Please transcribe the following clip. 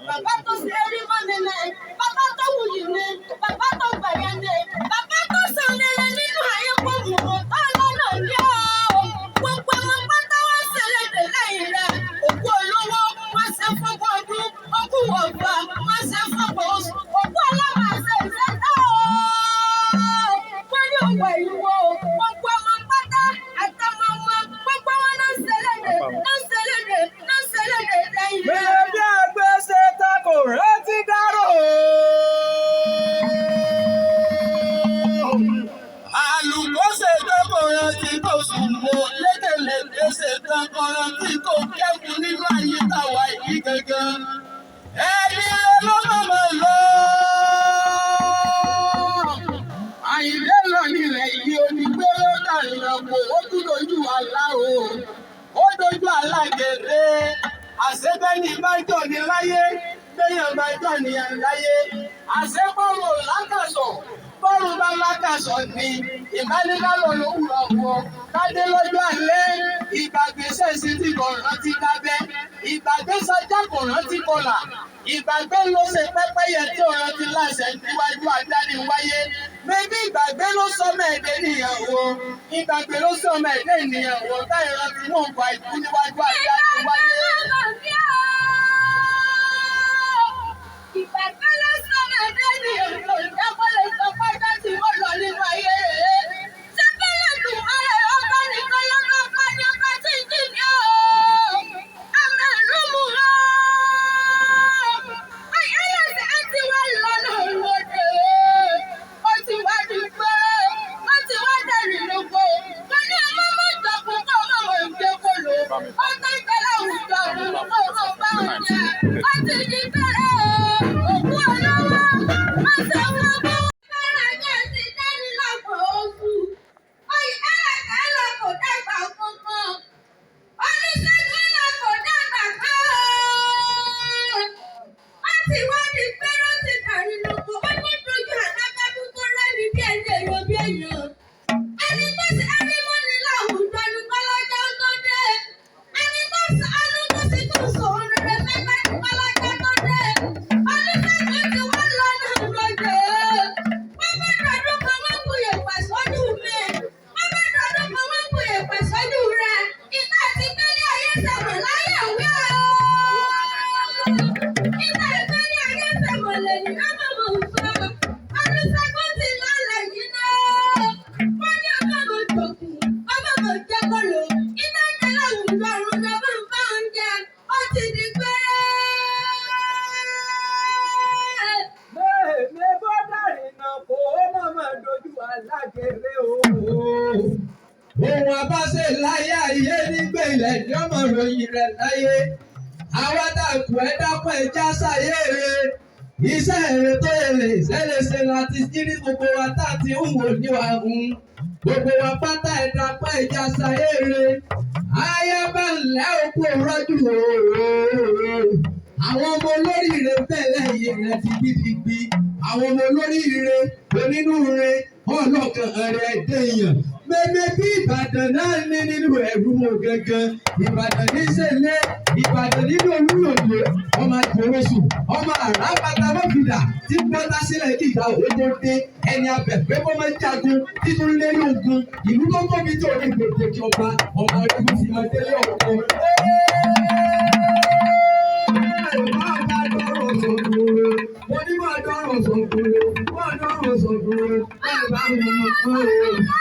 Bàbá tó ṣe é rí mọ́ nílẹ̀, bàbá tó wù yìí ni, bàbá tó gbàyà ni, bàbá tó sàn nílẹ̀ nínú ayé kò mú un tó lọ́nà ní ọ́. Gbogbo ọmọ pátá wá ṣẹlẹ̀dẹ̀ lẹ́yìn rẹ̀, òkú olówó, wọ́n ṣe fọ́gbọ́ ọdún, òkú ọ̀gbà, wọ́n ṣe fọ́gbọ́ oṣù, òkú ọlọ́mọ àṣẹ ìṣẹ́dá o. Wọ́n ní òwò ìwò, gbogbo ọmọ pátá àtọmọ ọmọ, gbogbo wọn náà ṣẹlẹ̀dẹ̀ lẹ́yìn rẹ̀. Kò rántí dárò. Àlùkò ṣètò kò rántí kò sùn mọ́. Lékelèké ṣètò kò rántí kò kẹ́kùn nínú ayé tàwa yìí gangan. Ẹni ló mọ̀mọ́ lọ. Àyìnlé lọ nílẹ̀ yìí onígbé ló dàrí ọkọ̀. Ó tún dojú àlá o. Ó dojú àlá gèdè. Àṣebẹ́ni bá jọ ní láyé. Béèyàn bá jọ nìyẹn láyé, àṣẹ bọ́ọ̀lù lákàsọ̀, bọ́ọ̀lù bá lákàsọ̀ ni ìbánidálò ló wù ọ̀pọ̀. Kádé lọ́jọ́ alẹ́, ìgbàgbé sẹ́sì tí kò rántí dábẹ́, ìgbàgbé sọjá kò rántí kọlà, ìgbàgbé ló ṣe pẹ́pẹ́yẹ tí ò rántí láṣẹ níwájú àdáni wáyé. Bébí ìgbàgbé ló sọmọ ẹ̀dẹ́ nìyàwó, ìgbàgbé ló sọmọ ẹ̀dẹ́ nìyàwó, táyì rántí mọ̀ nǹkan àìkú níwájú àdáni wáyé. Ohun abáṣe láyé ayé nígbè ilẹ̀ ní ọmọ ìròyìn rẹ̀ láyé. Àwa dàkú ẹ dápọ̀ ẹja sáyé rẹ̀. Iṣẹ́ èrè tó èrè ṣẹlẹ̀ṣẹ̀ láti jírí gbogbo wa tá a ti ń wò níwà ń. Gbogbo wa pátá ẹ dápọ̀ ẹja sáyé rẹ̀. Ayábá ńlẹ́ òkú rọ́jú ooo. Àwọn ọmọ olóríire bẹ́ẹ̀ lẹ́yìn rẹ̀ ti gidigidi. Àwọn ọmọ olóríire onínúure ọlọ́kàn rẹ̀ dèèyàn. Bẹ́ẹ̀ bí Ìbàdàn náà ní nínú ẹ̀rú mọ̀ gangan. Ìbàdàn ní sẹ́lẹ̀, Ìbàdàn nínú olúyọ̀lé, ọmọ àjòròsù, ọmọ àràbàtà mọ́fìdà tí bọ́tà sílẹ̀ kí ìgbà òwe tó dé. Ẹni abẹ̀fẹ́ bọ́ máa jagun títún lé ní ogun. Ìlú tó tóbi tó ní gbèdéke ọba, ọmọ ẹgbẹ́ fi máa délé ọ̀pọ̀. Wọ́n ní máa dọ́rọ̀ sọ̀kúrò, máa dọ́rọ̀ sọ̀kúrò, máa bá mi mọ̀ fún ẹ̀.